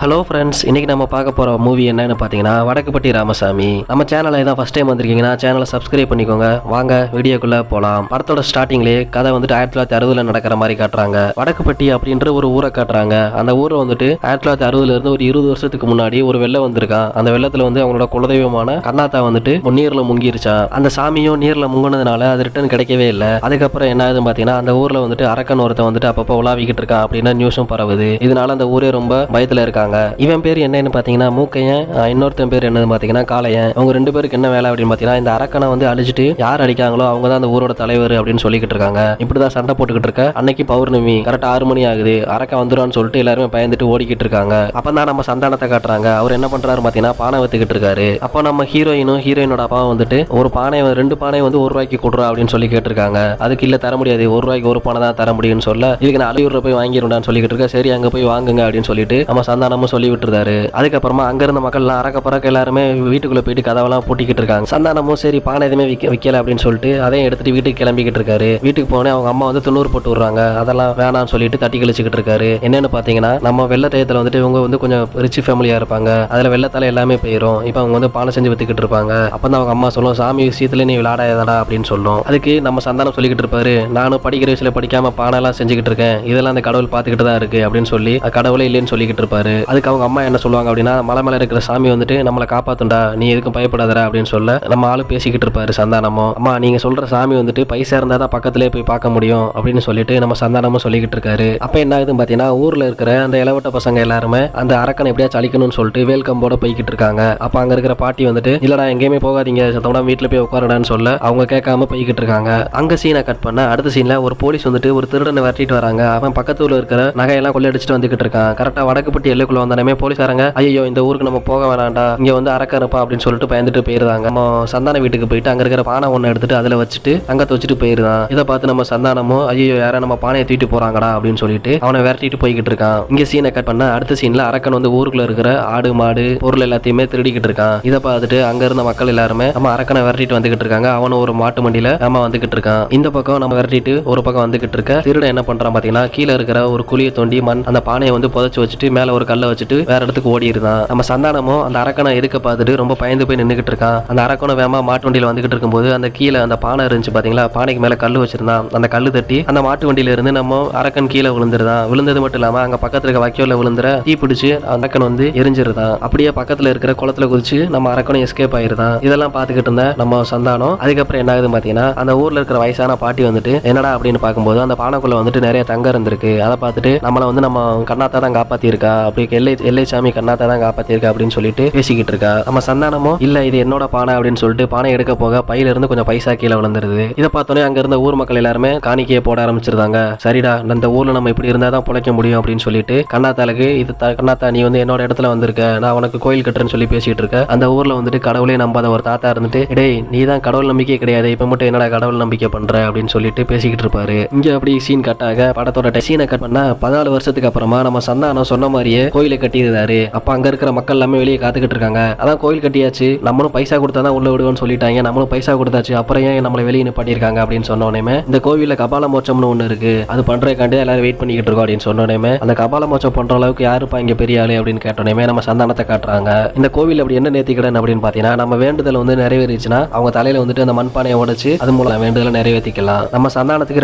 Hello friends, இன்னைக்கு நம்ம பார்க்க போகிற மூவி என்னன்னு பார்த்தீங்கன்னா வடக்குப்பட்டி ராமசாமி. நம்ம சேனலை தான் ஃபஸ்ட் டைம் வந்திருக்கீங்கன்னா சேனலை சப்ஸ்கிரைப் பண்ணிக்கோங்க. வாங்க வீடியோக்குள்ளே போகலாம். படத்தோட ஸ்டார்டிங்லேயே கதை வந்துட்டு 1960 நடக்கிற மாதிரி காட்டுறாங்க. வடக்குப்பட்டி அப்படின்ற ஒரு ஊரை காட்டுறாங்க. அந்த ஊரை வந்துட்டு 1960 இருந்து ஒரு 20 வருஷத்துக்கு முன்னாடி ஒரு வெள்ளம் வந்திருக்கான். அந்த வெள்ளத்தில் வந்து அவங்களோட குலதெய்வமான கண்ணாத்தா வந்துட்டு நீரில் முங்கிருச்சான். அந்த சாமியும் நீரில் முங்கினதுனால அது ரிட்டர்ன் கிடைக்கவே இல்லை. அதுக்கப்புறம் என்ன ஆகுதுன்னு பார்த்தீங்கன்னா அந்த ஊரில் வந்துட்டு அரக்கன் ஒருத்தன் வந்துட்டு அப்பப்போ உலாவிக்கிட்டு இருக்கான் அப்படின்னு நியூஸும் பரவுது. இதனால அந்த ஊரே ரொம்ப பயத்தில் இருக்காங்க. இவன் பேர் என்னன்னு பாத்தீங்கன்னா மூக்கையன், இன்னொருத்தன் பேர் என்னன்னு பாத்தீங்கன்னா காளையன். அவங்க ரெண்டு பேருக்கு என்ன வேலை அப்படின்னு பாத்தீங்கன்னா இந்த அரக்கனை வந்து அழிச்சிட்டு யார் அடிக்காங்களோ அவங்க தான் அந்த ஊரோட தலைவர் அப்படின்னு சொல்லிக்கிட்டு இருக்காங்க. இப்படிதான் சண்டை போட்டுக்கிட்டு இருக்க அன்னைக்கு பௌர்ணமி கரெக்டா 6 மணி ஆகுது. அரக்கன் வந்துருவான்னு சொல்லிட்டு எல்லாருமே பயந்துட்டு ஓடிக்கிட்டு இருக்காங்க. அப்பதான் நம்ம சந்தானத்தை காட்டுறாங்க. அவர் என்ன பண்றாரு பாத்தீங்கன்னா பானை வித்துக்கிட்டு இருக்காரு. அப்போ நம்ம ஹீரோயினோட அப்பாவும் வந்துட்டு ஒரு பானை 2 பானை வந்து ₹1 கொடுறா அப்படின்னு சொல்லி கேட்டிருக்காங்க. அதுக்கு இல்ல தர முடியாது, ₹1 ஒரு பானை தான் தர முடியும்னு சொல்ல இதுக்கு நான் அழியூர்ல போய் வாங்கிடுடான்னு சொல்லிக்கிட்டு இருக்க. சரி அங்க போய் வாங்குங்க அப்படின்னு சொல்லிட்டு நம்ம சந்தானமும் சொல்லி விட்டுருந்தாரு. அதுக்கப்புறமா அங்க இருந்த மக்கள் எல்லாம் அரக்க பறக்க எல்லாருமே வீட்டுக்குள்ள போயிட்டு கதவெல்லாம் பூட்டிக்கிட்டு இருக்காங்க. சந்தானமும் சரி பானை எதுவுமே விற்கல அப்படின்னு சொல்லிட்டு அதையும் எடுத்துட்டு வீட்டுக்கு கிளம்பிக்கிட்டு இருக்காரு. வீட்டுக்கு போனே அவங்க அம்மா வந்து 90 போட்டு விடுறாங்க. அதெல்லாம் வேணாம்னு சொல்லிட்டு தட்டி கழிச்சுக்கிட்டு இருக்காரு. என்னன்னு பாத்தீங்கன்னா நம்ம வெள்ள டயத்துல வந்துட்டு இவங்க வந்து கொஞ்சம் ரிச் ஃபேமிலியா இருப்பாங்க. அதுல வெள்ளத்தால எல்லாமே போயிடும். இப்ப அவங்க வந்து பானை செஞ்சு வித்துக்கிட்டு இருப்பாங்க. அப்பதான் அவங்க அம்மா சொல்லும் சாமி விஷயத்துல நீ விளையாடாதடா அப்படின்னு சொல்லும். அதுக்கு நம்ம சந்தானம் சொல்லிக்கிட்டு இருப்பாரு, நானும் படிக்கிற வயசுல படிக்காம பானை எல்லாம் செஞ்சுக்கிட்டு இருக்கேன், இதெல்லாம் அந்த கடவுள் பாத்துக்கிட்டு தான் இருக்கு அப்படின்னு சொல்லி கடவுளே இல்லைன்னு சொல்லிக்கிட்டு இருப்பாரு. அதுக்கு அவங்க அம்மா என்ன சொல்லுவாங்க அப்படின்னா மலை மேல இருக்கிற சாமி வந்துட்டு நம்மளை காப்பாத்துண்டா, நீ எதுக்கும் பயப்படாதடா அப்படின்னு சொல்ல நம்ம ஆளு பேசிக்கிட்டு இருப்பாரு சந்தானமும். அம்மா நீங்க சொல்ற சாமி வந்துட்டு பைசா இருந்தா தான் பக்கத்திலே போய் பார்க்க முடியும் அப்படின்னு சொல்லிட்டு நம்ம சந்தானமும் சொல்லிக்கிட்டு இருக்காரு. அப்ப என்ன ஆகுதுன்னு பாத்தீங்கன்னா ஊர்ல இருக்கிற அந்த இளவட்ட பசங்க எல்லாருமே அந்த அரக்கனை எப்படியா சலிக்கணும்னு சொல்லிட்டு வேல்கம்போட போய்கிட்டு இருக்காங்க. அப்ப அங்க இருக்கிற பாட்டி வந்துட்டு இல்லடா எங்கேயுமே போகாதீங்க, சத்தோட வீட்டுல போய் உட்காரடான்னு சொல்ல அவங்க கேட்காம போய்கிட்டு இருக்காங்க. அங்க சீனை கட் பண்ண அடுத்த சீன்ல ஒரு போலீஸ் வந்துட்டு ஒரு திருடனை விரட்டிட்டு வராங்க. அவன் பக்கத்து ஊர்ல இருக்கிற நகையெல்லாம் கொள்ளையடிச்சிட்டு வந்துகிட்டு இருக்கான். கரெக்டா வடக்குப்பட்டி எல்லைக்குள்ள வந்தானே போலீஸாரங்க ஐயோ இந்த ஊருக்கு நம்ம போக வேணாண்டா, இங்க வந்து அரக்கருப்பா அப்படின்னு சொல்லிட்டு பயந்துட்டு போயிருந்தாங்க. நம்ம சந்தான வீட்டுக்கு போயிட்டு அங்க இருக்கிற பானை ஒண்ணு எடுத்துட்டு அதுல வச்சுட்டு தங்கத்தை வச்சுட்டு போயிருந்தான். இதை பார்த்து நம்ம சந்தானமும் ஐயோ யார நம்ம பானையை தூக்கிட்டு போறாங்கடா அப்படின்னு சொல்லிட்டு அவனை விரட்டிட்டு போய்கிட்டு இருக்கான். இங்க சீனை கட் பண்ண அடுத்த சீன்ல அரக்கன் வந்து ஊருக்குள்ள இருக்கிற ஆடு மாடு பொருள் எல்லாத்தையுமே திருடிக்கிட்டு இருக்கான். இதை பார்த்துட்டு அங்க இருந்த மக்கள் எல்லாருமே நம்ம அரக்கனை விரட்டிட்டு வந்துகிட்டு இருக்காங்க. அவனும் ஒரு மாட்டு மண்டியில நம்ம வந்துகிட்டு இருக்கான். இந்த பக்கம் நம்ம விரட்டிட்டு ஒரு பக்கம் வந்துகிட்டு இருக்க திருடன் என்ன பண்றான் பாத்தீங்கன்னா கீழே இருக்கிற ஒரு குழியை தோண்டி மண் அந்த பானையை வந்து புதைச்சு வச்சுட்டு மேல ஒரு கல்லை வச்சுட்டு வேற இடத்துக்கு ஓடி இருந்தான். நம்ம சந்தானமும் அந்த அரக்கனை எதுக்க பார்த்துட்டு ரொம்ப பயந்து போய் நின்றுகிட்டு இருக்கான். அந்த அரக்கனை வேமா மாட்டு வண்டியில வந்துகிட்டு இருக்கும்போது அந்த கீழே அந்த பானை இருந்துச்சு பாத்தீங்களா, பானைக்கு மேல கல்லு வச்சிருந்தான். அந்த கல்லு தட்டி அந்த மாட்டு வண்டியில இருந்து நம்ம அரக்கன் கீழே விழுந்துருதான். விழுந்தது மட்டும் இல்லாம அங்க பக்கத்துல இருக்க வைக்கோல விழுந்துற தீ பிடிச்சு அரக்கன் வந்து எரிஞ்சிருதான். அப்படியே பக்கத்துல இருக்கிற குளத்துல குதிச்சு நம்ம அரக்கனும் எஸ்கேப் ஆயிருதான். இதெல்லாம் பாத்துக்கிட்டு இருந்த நம்ம சந்தானம் அதுக்கப்புறம் என்ன ஆகுது பாத்தீங்கன்னா அந்த ஊர்ல இருக்கிற வயசான பாட்டி வந்துட்டு என்னடா அப்படின்னு பார்க்கும்போது அந்த பானைக்குள்ள வந்துட்டு நிறைய தங்கம் இருந்திருக்கு. அதை பார்த்துட்டு நம்மள வந்து நம்ம கண்ணாத்தா தான் காப்பாத்தி இருக்கா, அப்படி எல்லை சாமி கண்ணாத்தா தான் காப்பாத்தி இருக்கா அப்படின்னு சொல்லிட்டு பேசிக்கிட்டு இருக்கா. நம்ம சந்தானமும் இல்ல இது என்னோட பானை அப்படின்னு சொல்லிட்டு பானை எடுக்க போக பையில இருந்து கொஞ்சம் பைசா கீழே விழுந்துருது. இதை பார்த்தோன்னே அங்க இருந்த ஊர் மக்கள் எல்லாருமே காணிக்கையை போட ஆரம்பிச்சிருந்தாங்க. சரிடா இந்த ஊர்ல நம்ம இப்படி இருந்தா தான் பிழைக்க முடியும் அப்படின்னு சொல்லிட்டு கண்ணாத்தாளுக்கு இது கண்ணாத்தா நீ வந்து என்னோட இடத்துல வந்திருக்க, நான் உனக்கு கோயில் கட்டுறேன்னு சொல்லி பேசிட்டு இருக்க. அந்த ஊர்ல வந்துட்டு கடவுளே நம்பாத ஒரு தாத்தா இருந்துட்டு டேய் நீ தான் கடவுள் நம்பிக்கை கிடையாது, இப்ப மட்டும் என்னடா கடவுள் நம்பிக்கை பண்ற அப்படின்னு சொல்லிட்டு பேசிக்கிட்டு இருப்பாரு. இங்க அப்படி சீன் கட்டாக படத்தோட சீனை கட் பண்ணா 14 வருஷத்துக்கு அப்புறமா நம்ம சந்தானம் சொன்ன மாதிரியே கோயிலை கட்டியிருந்தாரு. அப்ப அங்க இருக்கிற மக்கள் எல்லாமே வெளியே காத்துக்கிட்டு இருக்காங்க. அதான் கோயில் கட்டியாச்சு, நம்மளும் பைசா கொடுத்தா தான் உள்ள விடுவோம்னு சொல்லிட்டாங்க, நம்மளும் பைசா கொடுத்தாச்சு, அப்புறம் ஏன் நம்மளை வெளியே நிப்பாட்டிருக்காங்க அப்படின்னு சொன்னோனே இந்த கோவில்ல கபால மோட்சம்னு ஒண்ணு இருக்கு, அது பண்றதுக்காண்டி எல்லாரும் வெயிட் பண்ணிக்கிட்டு இருக்கோம் அப்படின்னு சொன்னோனே அந்த கபால மோட்சம் பண்ற அளவுக்கு யாருப்பா இங்க பெரிய ஆளு அப்படின்னு கேட்டோனே நம்ம சந்தானத்தை காட்டுறாங்க. இந்த கோவில் அப்படி என்ன நேர்த்திக்கடன் அப்படின்னு பாத்தீங்கன்னா நம்ம வேண்டுதல் வந்து நிறைவேறிச்சுன்னா அவங்க தலையில வந்துட்டு அந்த மண்பானையை உடைச்சு அது மூலம் வேண்டுதலை நிறைவேற்றிக்கலாம். நம்ம சந்தானத்துக்கு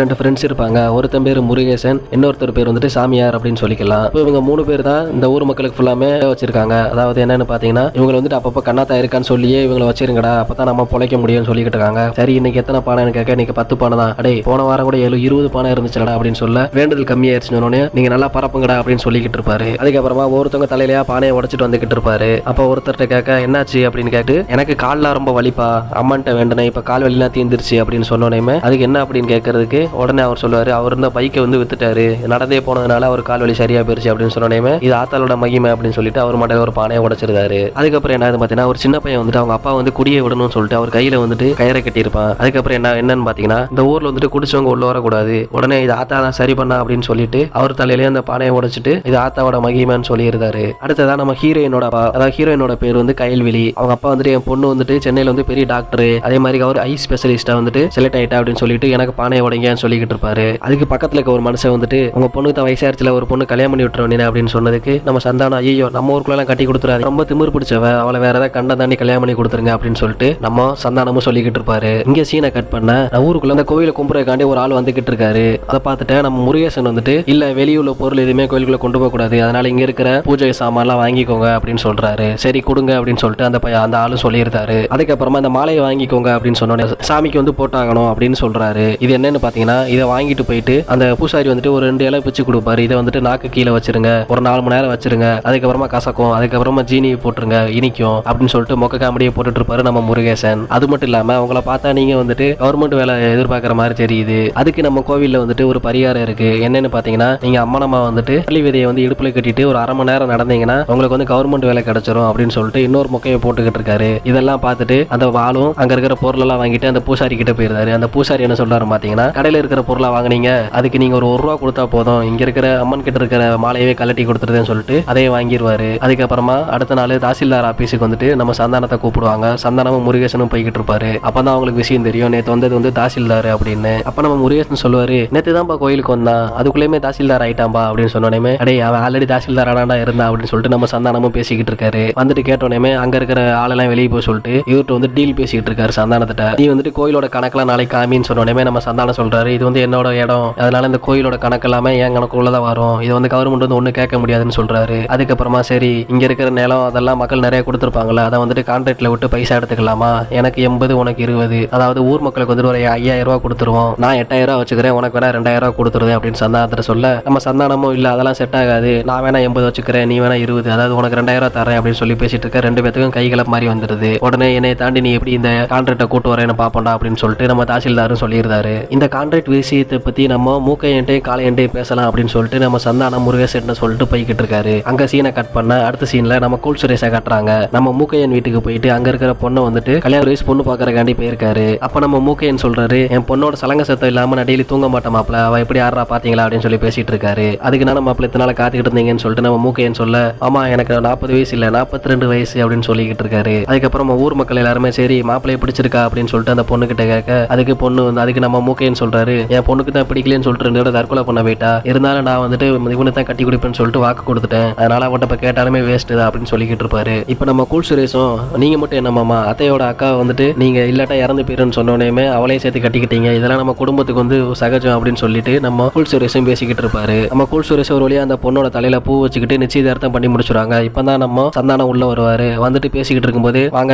2 ஃப்ரெண்ட்ஸ் இருப்பாங்க. ஒருத்தன் பேர் முருகேசன், இன்னொருத்தர் பேர் வந்துட்டு சாமியார் அப்படின்னு சொல்லிக்கலாம். இப்போ இவங்க 3 பேர் தான் இந்த ஊர் மக்களுக்கு ஃபுல்லாமே வச்சிருக்காங்க. அதாவது என்னன்னு பாத்தீங்கன்னா இவங்க வந்துட்டு அப்பப்போ கண்ணாத்தா இருக்கான்னு சொல்லியே இவங்களை வச்சிருங்கடா, அப்பதான் நம்ம பொழைக்க முடியும்னு சொல்லிக்கிட்டு இருக்காங்க. சரி இன்னைக்கு எத்தனை பானைன்னு கேட்க இன்னைக்கு 10 பானை தான். அடே போன வாரம் கூட 20 பானை இருந்துச்சுடா அப்படின்னு சொல்ல வேண்டுதல் கம்மியாயிருச்சுன்னு நீங்க நல்லா பரப்புங்கடா அப்படின்னு சொல்லிக்கிட்டு இருப்பாரு. அதுக்கப்புறமா ஒருத்தவங்க தலையிலயா பானையை உடைச்சிட்டு வந்துகிட்டு இருப்பாரு. அப்ப ஒருத்தர்கிட்ட கேட்க என்னாச்சு அப்படின்னு கேட்டு எனக்கு கால்லாம் ரொம்ப வலிப்பா, அம்மான்ட்ட வேண்டனே, இப்ப கால் வலிலாம் தீர்ந்துருச்சு அப்படின்னு சொன்னோன்னே அதுக்கு என்ன அப்படின்னு கேட்கறதுக்கு உடனே அவர் சொல்லுவாரு அவர் இருந்த பைக்கை வந்து வித்துட்டாரு, நடந்தே போனதுனால அவர் கால் வலி சரியா போயிருச்சு அப்படின்னு சொன்னோன்னே இது ஆத்தாளோட மகிமை அப்படின்னு சொல்லிட்டு அவர் மட்டும் ஒரு பானையை உடைச்சிருந்தாரு. அதுக்கப்புறம் என்ன பாத்தீங்கன்னா ஒரு சின்ன பையன் வந்துட்டு அவங்க அப்பா வந்து குடியை விடணும்னு சொல்லிட்டு அவர் கையில வந்துட்டு கயிறை கட்டியிருப்பான். அதுக்கப்புறம் என்னன்னு பாத்தீங்கன்னா இந்த ஊர்ல வந்துட்டு குடிச்சவங்க உள்ள வரக்கூடாது, உடனே இது ஆத்தா தான் சரி பண்ணா அப்படின்னு சொல்லிட்டு அவர் தலையிலேயே அந்த பானையை உடைச்சிட்டு இது ஆத்தாவோட மகிமைன்னு சொல்லியிருந்தாரு. அடுத்ததான் நம்ம ஹீரோயினோட அப்பா, அதாவது ஹீரோயினோட பேர் வந்து கயல்விழி. அவங்க அப்பா வந்துட்டு என் பொண்ணு வந்துட்டு சென்னையில வந்து பெரிய டாக்டர், அதே மாதிரி அவர் ஐ ஸ்பெஷலிஸ்டா வந்துட்டு செலக்ட் ஆயிட்டா அப்படின்னு சொல்லிட்டு எனக்கு பானையை உடைங்கன்னு சொல்லிக்கிட்டு இருப்பாரு. அதுக்கு பக்கத்துல இருக்க ஒரு மனுஷன் வந்துட்டு உங்க பொண்ணுக்கு தான் வயசாயிருச்சுல, ஒரு பொண்ணு கல்யாணம் பண்ணி விட்டுறோம் அப்படின்னு சொன்னதுக்கு நம்ம சந்தானம் ஐயோ நம்ம ஊருக்குள்ள எல்லாம் கட்டி கொடுத்துறாரு, ரொம்ப திமிர் பிடிச்சவ, அவளை வேற ஏதாவது கண்டம் தாண்டி கல்யாணம் பண்ணி கொடுத்துருங்க அப்படின்னு சொல்லிட்டு நம்ம சந்தானமும் சொல்லிக்கிட்டு இருப்பாரு. இங்க சீனை கட் பண்ண ஊருக்குள்ள அந்த கோயிலை கும்புறதுக்காண்டி ஒரு ஆள் வந்துகிட்டு இருக்காரு. அதை பார்த்துட்டு நம்ம முருகேசன் வந்துட்டு இல்ல வெளியுள்ள பொருள் எதுவுமே கோயிலுக்குள்ள கொண்டு போக கூடாது, அதனால இங்க இருக்கிற பூஜை சாமான்லாம் வாங்கிக்கோங்க அப்படின்னு சொல்றாரு. சரி கொடுங்க அப்படின்னு சொல்லிட்டு அந்த ஆளு சொல்லியிருந்தாரு. அதுக்கப்புறமா அந்த மாலையை வாங்கிக்கோங்க அப்படின்னு சொன்னோட சாமிக்கு வந்து போட்டாகணும் அப்படின்னு சொல்றாரு. இது என்னன்னு பாத்தீங்கன்னா இதை வாங்கிட்டு போயிட்டு அந்த பூசாரி வந்துட்டு ஒரு 2 இலை பிச்சு கொடுப்பாரு. இதை வந்துட்டு நாக்கு கீழே வச்சிருங்க, ஒரு 4 மணி நேரம் வச்சிருங்க, அதுக்கப்புறமா கசக்கும், அதுக்கப்புறமா ஜீனி போட்டுருங்க இனிக்கும் அப்படின்னு சொல்லிட்டு மொக்க காமெடியை போட்டுட்டு இருப்பாரு நம்ம முருகேசன். அது மட்டும் இல்லாம உங்களை பார்த்தா நீங்க வந்துட்டு கவர்மெண்ட் வேலை எதிர்பார்க்கிற மாதிரி தெரியுது, அதுக்கு நம்ம கோவில்ல வந்துட்டு ஒரு பரிகாரம் இருக்கு. என்னன்னு பாத்தீங்கன்னா நீங்க அம்மனமா வந்துட்டு பள்ளி விதையை வந்து இடுப்புல கட்டிட்டு ஒரு 1/2 மணி நேரம் நடந்தீங்கன்னா உங்களுக்கு வந்து கவர்மெண்ட் வேலை கிடைச்சிரும் அப்படின்னு சொல்லிட்டு இன்னொரு மொக்கையை போட்டுக்கிட்டு இருக்காரு. இதெல்லாம் பார்த்துட்டு அந்த வாளும் அங்க இருக்கிற பொருள் எல்லாம் வாங்கிட்டு அந்த பூசாரி கிட்ட போயிருந்தாரு. அந்த பூசாரி என்ன சொல்றாரு பாத்தீங்கன்னா கடையில இருக்கிற பொருளை வாங்கினீங்க, அதுக்கு நீங்க ஒரு ரூபா கொடுத்தா போதும், இங்க இருக்கிற அம்மன் கிட்ட இருக்கிற மாலையவே கலட்டி கொடுத்துருதுன்னு சொல்லிட்டு அதையே வாங்கிடுவாரு. அதுக்கப்புறமா அடுத்த நாள் தாசில்தார் ஆபீஸுக்கு வந்துட்டு நம்ம சந்தானத்தை கூப்பிடுவாங்க. சந்தானமும் முருகேசனும் போய்கிட்டு இருப்பாரு. அப்பதான் அவங்களுக்கு விஷயம் தெரியும், நேற்று வந்தது வந்து தாசில்தார் அப்படின்னு. அப்ப நம்ம முருகேசன் சொல்லுவாரு, நேற்று தான்ப்பா கோயிலுக்கு வந்தான், அதுக்குள்ளேயுமே தாசில்தார் ஆயிட்டாம்பா அப்படின்னு சொன்னோடனே அடே அவன் ஆல்ரெடி தாசில்தார் ஆனாண்டா இருந்தா அப்படின்னு சொல்லிட்டு நம்ம சந்தானமும் பேசிக்கிட்டு இருக்காரு. வந்துட்டு கேட்டோடனே அங்க இருக்கிற ஆளெல்லாம் வெளியே போய் சொல்லிட்டு இவர்கிட்ட வந்து டீல் பேசிக்கிட்டு இருக்காரு சந்தானத்திட்ட. நீ வந்துட்டு கோயிலோட கணக்கெல்லாம் நாளைக்கு காமின்னு சொன்னோடனே நம்ம சந்தானம் சொல்றாரு, இது வந்து என்னோட இடம், அதனால இந்த கோயிலோட கணக்கு எல்லாமே என் கணக்குள்ளதான் வரும், இது வந்து கவர்மெண்ட் வந்து ஒண்ணு கேட்க முடியாதுன்னு சொல்றாரு. அதுக்கப்புறமா சரி இங்க இருக்கிற நிலம் அதெல்லாம் மக்கள் நிறைய கொடுத்துருப்பாங்கல்ல, அதை வந்துட்டு கான்ட்ராக்ட்ல விட்டு பைசா எடுத்துக்கலாமா, எனக்கு 80 உனக்கு 20, அதாவது ஊர் மக்களுக்கு வந்துட்டு ஒரு 5000 ரூபாய் கொடுத்துருவோம், நான் 8000 ரூபாய் வச்சுக்கிறேன், உனக்கு வேணா 2000 ரூபாய் கொடுத்துருது அப்படின்னு சந்தானத்தை சொல்ல நம்ம சந்தானமும் இல்ல அதெல்லாம் செட் ஆகாது, நான் வேணா 80 வச்சுக்கிறேன், நீ வேணா 20, அதாவது உனக்கு 2000 ரூபாய் தரேன் அப்படின்னு சொல்லி பேசிட்டு இருக்க. 2 பேத்துக்கும் கைகளை மாதிரி வந்துருது. உடனே என்னை தாண்டி நீ எப்படி இந்த கான்ட்ராக்டை கூட்டு வரேன்னு பாப்போண்டா அப்படின்னு சொல்லிட்டு நம்ம தாசில்தாரும் சொல்லியிருந்தாரு. இந்த கான்ட்ராக்ட் விஷயத்தை பத்தி நம்ம மூக்கையன்ட்டையும் காளையன்ட்டையும் பேசலாம் அப்படின்னு சொல்லிட்டு நம்ம சந்தானம் முருகேசன் சொல்லிட்டு போய்கிட்டு இருக்காரு. அங்க சீனை கட் பண்ண அடுத்த சீன்ல நம்ம கூல் சுரேஷை காட்டுறாங்க. நம்ம மூக்கையன் வீட்டுக்கு போயிட்டு அங்க இருக்கிற பொண்ணை வந்துட்டு கல்யாண வயசு பொண்ணு பாக்குறக்காண்டி போயிருக்காரு. அப்ப நம்ம மூக்கையன் சொல்றாரு, என் பொண்ணோட சலங்க சத்தம் இல்லாம நான் டெய்லி தூங்க மாட்டேன் மாப்பிள, அவ எப்படி ஆடுறா பாத்தீங்களா அப்படின்னு சொல்லி பேசிட்டு இருக்காரு. அதுக்கு நான் மாப்பிள இத்தனை நாள் காத்துக்கிட்டு இருந்தீங்கன்னு சொல்லிட்டு நம்ம மூக்கையன் சொல்ல, ஆமா எனக்கு 40 வயசு இல்ல 42 வயசு அப்படின்னு சொல்லிக்கிட்டு இருக்காரு. அதுக்கப்புறம் ஊர் மக்கள் எல்லாருமே சரி மாப்பிளைய பிடிச்சிருக்கா அப்படின்னு சொல்லிட்டு அந்த பொண்ணு கிட்ட கேட்க, அதுக்கு பொண்ணு வந்து அதுக்கு நம்ம மூக்கையன் சொல்றாரு, என் பொண்ணுக்கு தான் பிடிக்கலன்னு சொல்லிட்டு 2 தடவை தற்கொலை பண்ண போயிட்டா, இருந்தாலும் நான் வந்துட்டு இவனுக்கு தான் கட்டி குடிப்பேன்னு சொல்லிட்டு வாக்கு கொடுத்துட்டேன், அதனால அவன்கிட்ட இப்ப கேட்டாலுமே வேஸ்ட் தான் அப்படின்னு சொல்லிக்கிட்டு இருப்பாரு. இப்ப நம்ம கூல் சுரேஷும் நீங்க மட்டும் என்ன மாமா அத்தையோட அக்கா வந்துட்டு நீங்க இல்லாட்டா இறந்து போயிருன்னு சொன்னோடனே அவளையும் சேர்த்து கட்டிக்கிட்டீங்க, இதெல்லாம் நம்ம குடும்பத்துக்கு வந்து சகஜம் அப்படின்னு சொல்லிட்டு நம்ம கூல் சுரேஷும் பேசிக்கிட்டு இருப்பாரு. நம்ம கூல் சுரேஷ் ஒரு வழியா அந்த பொண்ணோட தலையில பூ வச்சுக்கிட்டு நிச்சயதார்த்தம் பண்ணி முடிச்சுறாங்க. இப்பதான் நம்ம சந்தானம் உள்ள வருவாரு. வந்துட்டு பேசிக்கிட்டு இருக்கும்போது வாங்க,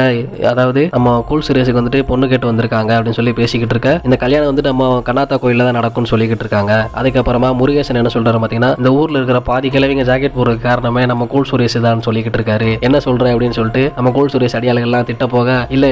அதாவது நம்ம கூல் சுரேஷுக்கு வந்துட்டு பொண்ணு கேட்டு வந்திருக்காங்க அப்படின்னு சொல்லி பேசிக்கிட்டு இருக்க. இந்த கல்யாணம் வந்து நம்ம கண்ணாத்தா கோயில்ல தான் நடக்கும்னு சொல்லிக்கிட்டு இருக்காங்க. அதுக்கப்புறமா முருகேசன் என்ன சொல்றாரு பாத்தீங்கன்னா, இந்த ஊர்ல இருக்கிற பாதி கிழவிங்க ஜாக்கெட் போடுறதுக்கு காரணமே நம்ம கூல் சுரேஷ் தான் சொல்லிக்கிட்டு இருக்காரு. என்ன சொல்றேன் அப்படின்னு சொல்லிட்டு நம்ம கூல் சுரேஷ் அடியாளர்கள் எல்லாம் திட்ட போக, இல்ல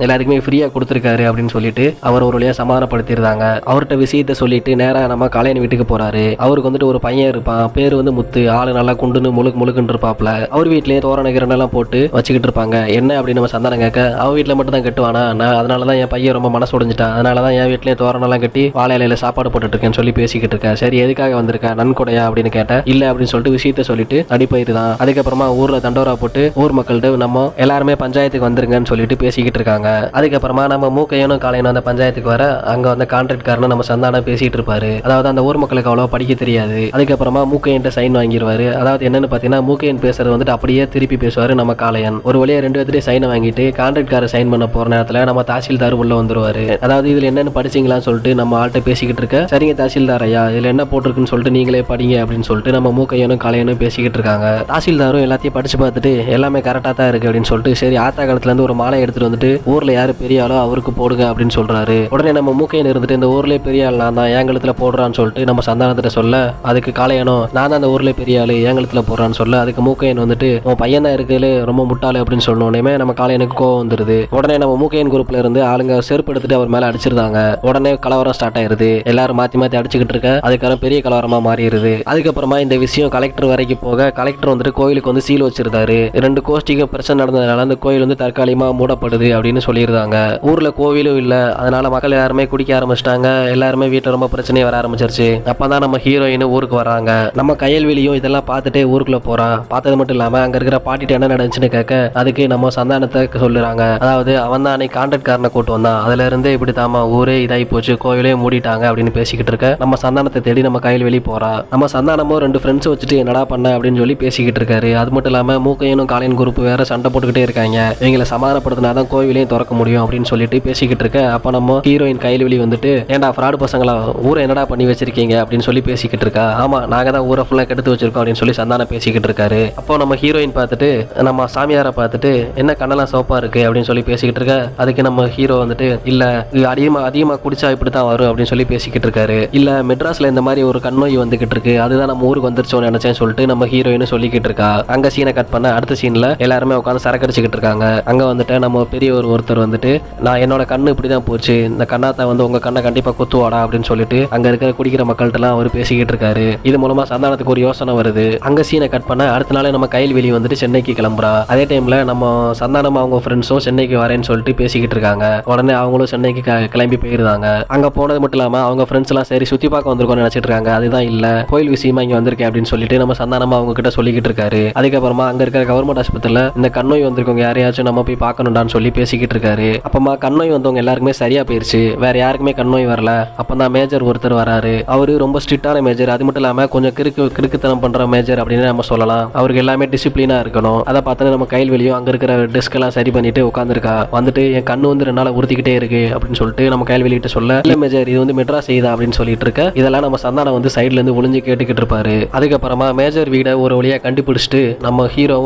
எல்லாருக்குமே ஃப்ரீயா கொடுத்துருக்காரு அப்படின்னு சொல்லிட்டு அவர் ஒரு வழியா சமாதானப்படுத்திருந்தாங்க. அவர்கிட்ட விஷயத்த சொல்லிட்டு நேரா நம்ம காளையன் வீட்டுக்கு போறாரு. அவருக்கு வந்துட்டு ஒரு பையன் இருப்பான், பேரு வந்து முத்து, ஆளு நல்லா குண்டுன்னு முழுக்குன்னு இருப்பாப்ல. அவர் வீட்லயே தோரண கிரணெல்லாம் போட்டு வச்சுக்கிட்டு இருப்பாங்க. என்ன அப்படின்னு நம்ம சந்தானம் கேட்க, அவ வீட்டுல மட்டும் தான் கட்டுவானா, நான் அதனாலதான் என் பையன் ரொம்ப மனசு உடைஞ்சிட்டான், அதனாலதான் என் வீட்லயே தோரணெல்லாம் கட்டி வாழை இலையில சாப்பாடு போட்டுட்டு இருக்கேன்னு சொல்லி பேசிக்கிட்டு இருக்கேன். சரி எதுக்காக வந்திருக்க, நன்கொடையா அப்படின்னு கேட்ட, இல்ல அப்படின்னு சொல்லிட்டு விஷயத்த சொல்லிட்டு அடிப்பயிரு தான். அதுக்கப்புறமா ஊர்ல தண்டோரா போட்டு ஊர் மக்கள்கிட்ட நம்ம எல்லாருமே பஞ்சாயத்துக்கு வந்துருங்கன்னு சொல்லிட்டு பேசிக்கிட்டு இருக்காங்க. அதுக்கப்புறமா நம்ம மூக்கையனும் காளையனும் அந்த பஞ்சாயத்துக்கு வர அங்க வந்து கான்ட்ராக்ட் காரனும் நம்ம சந்தானம் பேசிட்டு இருப்பாரு. அதாவது அந்த ஊர் மக்களுக்கு அவ்வளவு படிக்க தெரியாது. அதுக்கப்புறமா மூக்கையன்ட்ட சைன் வாங்கிடுவாரு. அதாவது என்னன்னு பாத்தீங்கன்னா மூக்கையன் பேசுறது வந்துட்டு அப்படியே திருப்பி பேசுவாரு நம்ம காளையன். ஒரு வழியா 2 பேர்த்திட்டே சைனை வாங்கிட்டு கான்ட்ராக்ட் கார சைன் பண்ண போற நேரத்துல நம்ம தாசில்தார் உள்ள வந்துருவாரு. அதாவது இதுல என்னன்னு படிச்சீங்களான்னு சொல்லிட்டு நம்ம ஆள்கிட்ட பேசிக்கிட்டு இருக்க, சரிங்க தாசில்தார் ஐயா இதுல என்ன போட்டிருக்குன்னு சொல்லிட்டு நீங்களே படிங்க அப்படின்னு சொல்லிட்டு நம்ம மூக்கையனும் காளையனும் பேசிக்கிட்டு இருக்காங்க. தாசில்தாரும் எல்லாத்தையும் படிச்சு பார்த்துட்டு எல்லாமே கரெக்டா தான் இருக்கு அப்படின்னு சொல்லிட்டு, சரி ஆத்தா காலத்துல இருந்து ஒரு மாலை எடுத்துட்டு வந்துட்டு ஊர்ல யாரு பெரிய ஆளோ அவருக்கு போடுங்க அப்படின்னு சொல்றாரு. உடனே நம்ம மூக்கையன் இருந்துட்டு இந்த ஊர்ல பெரிய ஆள் நான் தான், ஏங்கலத்துல போடுறான்னு சொல்லிட்டு நம்ம சந்தானத்திட்ட சொல்ல, அதுக்கு காளையனும் நான் தான் அந்த ஊர்ல பெரிய ஆளு ஏங்கலத்துல போடுறான்னு சொல்ல, அதுக்கு மூக்கையன் வந்துட்டு உன் பையன் தான் இருக்குதுல ரொம்ப முட்டாளு அப்படின்னு சொன்னோடனே நம்ம காளையனுக்கு கோவம் வந்துருது. உடனே நம்ம மூக்கையன் குரூப்ல இருந்து ஆளுங்க செருப்பு எடுத்துட்டு அவர் மேல அடிச்சிருந்தாங்க. உடனே கலவரம் ஸ்டார்ட் ஆயிருது. எல்லாரும் மாத்தி மாத்தி அடிச்சுக்கிட்டு இருக்க, அதுக்கான பெரிய கலவரமா மாறிடுது. அதுக்கப்புறமா இந்த விஷயம் கலெக்டர் வரைக்கும் போக, கலெக்டர் வந்துட்டு கோயிலுக்கு வந்து சீல் வச்சிருந்தாரு. 2 கோஷ்டிக்கு பிரச்சனை நடந்ததுனால அந்த கோயில் வந்து தற்காலிகமா மூடப்படுது அப்படின்னு சொல்லியிருந்தாங்க. ஊர்ல கோவிலும் இல்ல, அதனால மக்கள் எல்லாருமே குடிக்க ஆரம்பிச்சிட்டாங்க. எல்லாருமே வீட்டுல ரொம்ப பிரச்சனை வர ஆரம்பிச்சிருச்சு. அப்பதான் நம்ம ஹீரோயின் ஊருக்கு வராங்க. நம்ம கையல்வெளியும் இதெல்லாம் பார்த்துட்டே ஊருக்குள்ள போறான். பார்த்தது மட்டும் இல்லாம அங்க இருக்கிற பாட்டிட்டு என்ன நடந்துச்சுன்னு கேட்க, அதுக்கு நம்ம சந்தானத்தை சொல்லுறாங்க. அதாவது அவன் தான் அன்னைக்கு கான்ட்ராக்ட் காரனை கூட்டு வந்தான், அதுல இருந்தே இப்படி தாமா ஊரே இதாகி போச்சு, கோயிலே மூடிட்டாங்க அப்படின்னு பேசிக்கிட்டு இருக்க நம்ம சந்தானத்தை தேடி நம்ம கையல்வெளி போறா. நம்ம சந்தானமும் 2 ஃப்ரெண்ட்ஸ் வச்சுட்டு என்னடா பண்ண பண்ண அப்படின்னு சொல்லி பேசிக்கிட்டு இருக்காரு. அது மட்டும் இல்லாம மூக்கையனும் காளையன் குரூப் வேற சண்டை போட்டுக்கிட்டே இருக்காங்க. இவங்களை சமாதானப்படுத்தினாதான் கோவிலையும் திறக்க முடியும் அப்படின்னு சொல்லிட்டு பேசிக்கிட்டு இருக்க, அப்ப நம்ம ஹீரோயின் கைல்வெளி வந்துட்டு, ஏன்டா ஃப்ராடு பசங்களா, ஊரை என்னடா பண்ணி வச்சிருக்கீங்க அப்படின்னு சொல்லி பேசிக்கிட்டு இருக்கா. ஆமா, நாங்க தான் ஊரை ஃபுல்லா கெடுத்து வச்சிருக்கோம் அப்படின்னு சொல்லி சந்தானம் பேசிக்கிட்டு இருக்காரு. அப்போ நம்ம ஹீரோயின் பார்த்துட்டு, நம்ம சாமியாரை பார்த்துட்டு, என்ன கண்ணெல்லாம் சோப்பா இருக்கு அப்படின்னு சொல்லி பேசிக்கிட்டு இருக்க. அதுக்கு நம்ம ஹீரோ வந்துட்டு, இல்ல இது அதிகமா குடிச்சா இப்படித்தான் வரும் அப்படின்னு சொல்லி பேசிக்கிட்டு இருக்காரு. இல்ல மெட்ராஸ்ல இந்த மாதிரி ஒரு கண்ணோய் வந்துகிட்டு இருக்கு, அதுதான் நம்ம ஊருக்கு வந்துருச்சோன்னு நினைச்சேன்னு சொல்லிட்டு நம்ம ஹீரோயின் சொல்லிக்கிட்டு இருக்கா. அங்க சீனை கட் பண்ண அடுத்த சீன்ல எல்லாருமே உட்காந்து சரக்கடிச்சுக்கிட்டு இருக்காங்க. அங்க வந்துட்டு நம்ம பெரியவர் ஒருத்தர் வந்துட்டு, நான் என்னோட கண்ணு இப்படிதான் போச்சு, இந்த கண்ணாத்த வந்து உங்க கண்ணை கண்டிப்பா குத்துவாடா அப்படின்னு சொல்லிட்டு அங்க இருக்கிற குடிக்கிற மக்கள்கிட்ட எல்லாம் அவர் பேசிக்கிட்டு இருக்காரு. இது மூலமா சந்தானத்துக்கு ஒரு யோசனை வருது. அங்க சீனை கட் பண்ண அடுத்த நாள் நம்ம கைல்வெளி வந்துட்டு சென்னைக்கு கிளம்புறா. அதே டைம்ல நம்ம சந்தானம் அவங்க ஃப்ரெண்ட்ஸும் சென்னைக்கு வரேன்னு சொல்லிட்டு பேசிக்கிட்டு இருக்காங்க. உடனே அவங்களும் சென்னைக்கு கிளம்பி போயிருந்தாங்க. அங்க போனது மட்டும் இல்லாம அவங்க ஃப்ரெண்ட்ஸ் எல்லாம் சரி சுத்தி பார்க்க வந்திருக்கோம்னு நினைச்சிட்டு இருக்காங்க. அதுதான் இல்ல, கோயில் விஷயமா இங்க வந்திருக்கேன் அப்படின்னு சொல்லிட்டு நம்ம சந்தானமா அவங்க கிட்ட சொல்லிக்கிட்டு இருக்காரு. அதுக்கப்புறமா அங்க இருக்கிற கவர்மெண்ட் ஆஸ்பத்திரியில இந்த கண்ணோய் வந்திருக்கவங்க யாரையாச்சும் நம்ம போய் பார்க்கணும்டான்னு சொல்லி பேசிக்கிட்டு இருக்காரு. அப்பமா கண்ணோய் வந்தவங்க எல்லாருக்குமே சரியா போயிருச்சு, வேற யாருக்குமே கண்ணோய் வரல. அப்பதான் மேஜர் ஒருத்தர் வராரு. அவரு ரொம்ப ஸ்ட்ரிக்டான மேஜர், அது மட்டும் இல்லாம கொஞ்சம் கிறுக்குத்தனம் பண்ற மேஜர் அப்படின்னு நம்ம சொல்லலாம். அவருக்கு எல்லாமே டிசிப்ளினா இருக்கணும். அதை பார்த்து நம்ம கைல்வெளியும் அங்க இருக்கிற டெஸ்க் எல்லாம் சரி பண்ணிட்டு உட்காந்துருக்கா. வந்துட்டு என் கண்ணு வந்து 2 நாள் உறுத்திக்கிட்டே இருக்கு அப்படின்னு சொல்லிட்டு நம்ம கைல்வெளிகிட்ட சொல்ல, இல்ல மேஜர் இது வந்து மெட்ராஸ் செய்தா அப்படின்னு சொல்லிட்டு இருக்க. இதெல்லாம் நம்ம சந்தானம் வந்து சைட்ல இருந்து ஒளிஞ்சு கேட்டுக்கிட்டு இருப்பாரு. அதுக்கப்புறமா மேஜர் வீட ஒரு வழியா கண்டுபிடிச்சிட்டு நம்ம ஹீரோ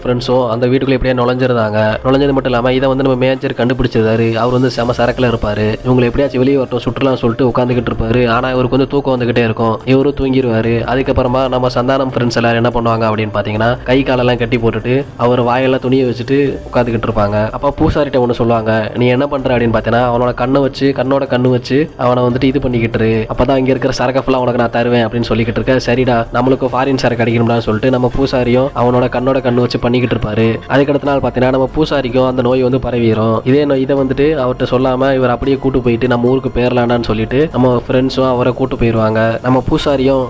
ஃப்ரெண்ட்ஸும் அந்த வீட்டுக்குள்ள எப்படியா நுழைஞ்சிருந்தாங்க. நுழைஞ்சது மட்டும் இல்லாம இதை வந்து நம்ம மேஜர் கண்டுபிடிச்சிருந்தாரு. அவர் வந்து செம சரக்குல இருப்பாரு. இவங்களை எப்படியாச்சும் வெளியே வரட்டும் சுற்றுலாம் சொல்லிட்டு உட்காந்துக்கிட்டு இருப்பாரு. ஆனா இவருக்கு வந்து தூக்கம் வந்துகிட்டே இருக்கும். இவரும் தூங்கிடுவாரு. அதுக்கப்புறமா நம்ம சந்தானம் ஃப்ரெண்ட்ஸ் எல்லாரும் என்ன பண்ணுவாங்க அப்படின்னு பாத்தீங்கன்னா, கை காலெல்லாம் கட்டி போட்டுட்டு அவர் வாயெல்லாம் துணியை வச்சுட்டு உட்காந்துக்கிட்டு இருப்பாங்க. அப்ப பூசாரிட்ட ஒண்ணு சொல்லுவாங்க, நீ என்ன பண்ற அப்படின்னு பாத்தீங்கன்னா, அவனோட கண்ணு வச்சு அவனை வந்துட்டு இது பண்ணிக்கிட்டு, அப்பதான் இங்க இருக்கிற சரக்கு ஃபுல்லா உனக்கு நான் தருவேன் அப்படின்னு சொல்லிக்கிட்டு இருக்க. சரிடா, நம்மளுக்கு ஃபாரின் சரக்கு அடிக்கணும்னு சொல்லிட்டு நம்ம பூசாரியும் அவனோட கண்ணு வச்சு பண்ணிக்கிட்டு இருப்பாரு. அதுக்கடுத்த நாள் பாத்தீங்கன்னா நம்ம பூசாரிக்கும் அந்த நோய் வந்து பரவிடும். இதை வந்துட்டு அவர்கிட்ட சொல்லாம இவர் அப்படியே கூட்டு போயிட்டு நம்ம ஊருக்கு பேரலான்னு சொல்லிட்டு நம்ம ஃப்ரெண்ட்ஸும் அவரை கூட்டு போயிடுவாங்க. நம்ம பூசாரியும்,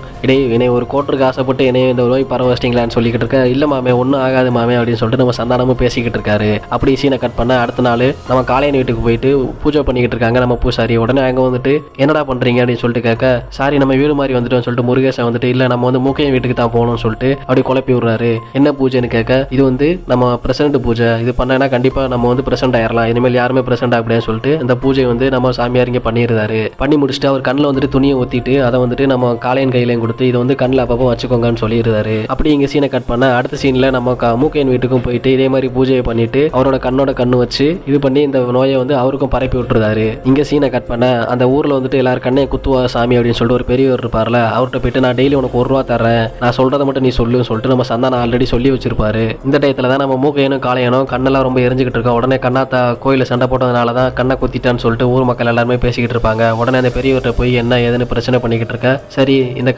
என்னை ஒரு கோட்டருக்கு ஆசைப்பட்டு என்னை இந்த நோய் பரவ வச்சிட்டீங்களான்னு சொல்லிக்கிட்டு இருக்க. இல்ல மாமே, ஒன்றும் ஆகாது மாமே அப்படின்னு சொல்லிட்டு நம்ம சந்தானமும் பேசிக்கிட்டு இருக்காரு. அப்படி சீனை கட் பண்ண அடுத்த நாள் நம்ம காளையன் வீட்டுக்கு போயிட்டு பூஜை பண்ணிக்கிட்டு இருக்காங்க நம்ம பூசாரி. உடனே அங்க வந்துட்டு, என்னடா பண்றீங்க அப்படின்னு சொல்லிட்டு கேட்க, சாரி நம்ம வீடு மாதிரி வந்துட்டோம்னு சொல்லிட்டு முருகேசன் வந்துட்டு, இல்ல நம்ம வந்து மூக்கையன் வீட்டுக்கு தான் போகணும்னு சொல்லிட்டு அப்படி குழப்பி விடுறாரு. என்ன பூஜைன்னு கேட்க, இது வந்து நம்ம பிரசிடண்ட் பூஜை, இது பண்ணா கண்டிப்பா நம்ம வந்து பிரசிடண்ட் ஆயிரலாம், இனிமேல் யாருமே பிரசிடண்ட் அப்படின்னு சொல்லிட்டு இந்த பூஜை வந்து நம்ம சாமியார் இங்க பண்ணிடுறாரு. பண்ணி முடிச்சுட்டு அவர் கண்ணில் வந்துட்டு துணியை ஊத்திட்டு அதை வந்துட்டு நம்ம காளையன் கையிலையும் கொடுத்து இதை வந்து கண்ணில் அப்பப்போ வச்சுக்கோங்கன்னு சொல்லிடுறாரு. அப்படி இங்க சீனை கட் பண்ண அடுத்த சீன்ல நம்ம மூக்கையன் வீட்டுக்கும் போயிட்டு இதே மாதிரி பூஜையை பண்ணிட்டு அவரோட கண்ணு வச்சு இது பண்ணி இந்த நோயை வந்து அவருக்கும் பரப்பி விட்டுருந்தாரு. இங்க சீனை கட் பண்ண அந்த ஊர்ல வந்துட்டு எல்லாரும் கண்ணையை குத்துவா சாமி அப்படின்னு சொல்லிட்டு ஒரு பெரியவர் இருப்பார்ல, அவர்கிட்ட போயிட்டு நான் டெய்லி உனக்கு 1 ரூபா தரேன், நான் சொல்றதை மட்டும் நீ சொல்லுன்னு சொல்லிட்டு நம்ம சந்தானம் ஆல்ரெடி சொல்லி வச்சிருப்பாரு. இந்த டயத்துல தான் நம்ம மூக்கையனும் காளையனும் கண்ணெல்லாம் ரொம்ப எரிஞ்சுக்கிட்டு இருக்கோம். உடனே கண்ணாத்தா கோயில சண்டை போட்டதுனால தான் கண்ணை குத்திட்டான்னு சொல்லிட்டு ஊர் மக்கள் எல்லாருமே பேசிக்கிட்டு இருப்பாங்க. உடனே அந்த பெரியவர்கிட்ட போய் என்ன ஏதுன்னு பிரச்சனை பண்ணிக்கிட்டு இருக்க. சரி, இந்த